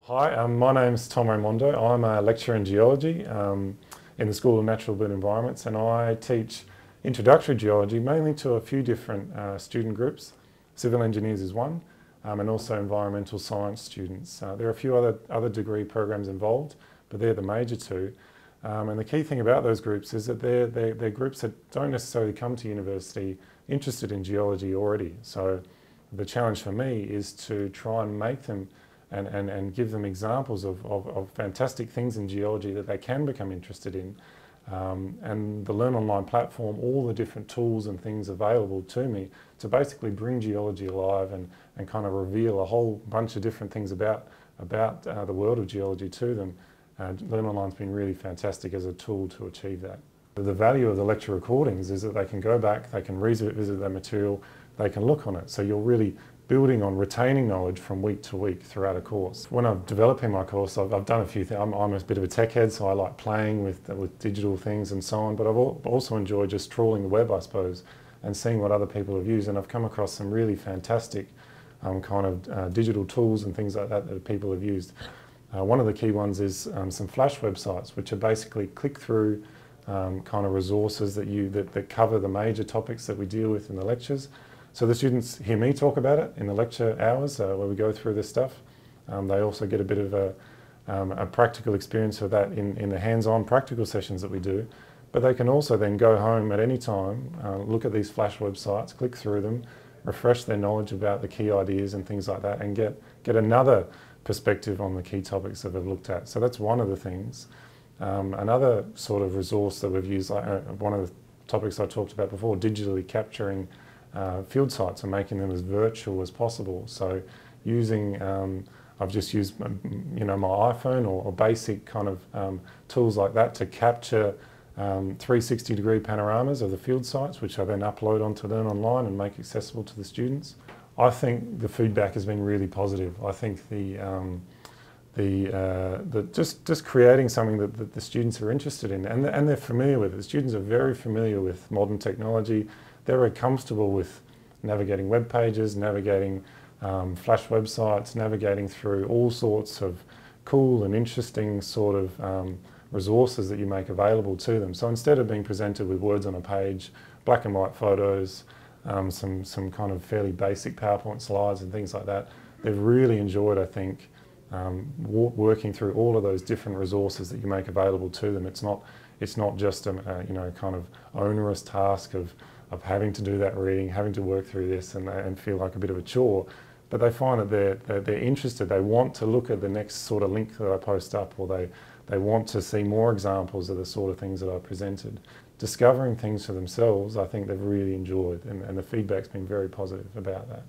Hi, my name's Tom Raimondo. I'm a lecturer in geology in the School of Natural Built Environments, and I teach introductory geology mainly to a few different student groups. Civil engineers is one, and also environmental science students. There are a few other degree programs involved, but they're the major two. And the key thing about those groups is that they're groups that don't necessarily come to university interested in geology already. So the challenge for me is to try and make them and give them examples of fantastic things in geology that they can become interested in. And the Learn Online platform, all the different tools and things available to me to basically bring geology alive and kind of reveal a whole bunch of different things about the world of geology to them. Learn Online's been really fantastic as a tool to achieve that. The value of the lecture recordings is that they can go back, they can revisit that material, they can look on it. So you're really building on retaining knowledge from week to week throughout a course. When I'm developing my course, I've done a few things. I'm a bit of a tech head, so I like playing with digital things and so on, but I've also enjoyed just trawling the web, I suppose, and seeing what other people have used, and I've come across some really fantastic digital tools and things like that people have used. One of the key ones is some Flash websites, which are basically click-through kind of resources that cover the major topics that we deal with in the lectures. So the students hear me talk about it in the lecture hours where we go through this stuff. They also get a bit of a practical experience of that in the hands-on practical sessions that we do. But they can also then go home at any time, look at these Flash websites, click through them, refresh their knowledge about the key ideas and things like that, and get another perspective on the key topics that they've looked at. So that's one of the things. Another sort of resource that we've used, one of the topics I talked about before, digitally capturing field sites and making them as virtual as possible. So using, I've just used my iPhone or basic kind of tools like that to capture 360-degree panoramas of the field sites, which I then upload onto Learn Online and make accessible to the students. I think the feedback has been really positive. I think just creating something that the students are interested in and they're familiar with. The students are very familiar with modern technology. They're very comfortable with navigating web pages, navigating Flash websites, navigating through all sorts of cool and interesting sort of resources that you make available to them. So instead of being presented with words on a page, black and white photos, some kind of fairly basic PowerPoint slides and things like that, they've really enjoyed, I think, working through all of those different resources that you make available to them. It's not just a kind of onerous task of having to do that reading, having to work through this and feel like a bit of a chore, but they find that they're interested. They want to look at the next sort of link that I post up, or they want to see more examples of the sort of things that I presented. Discovering things for themselves, I think they've really enjoyed, and the feedback's been very positive about that.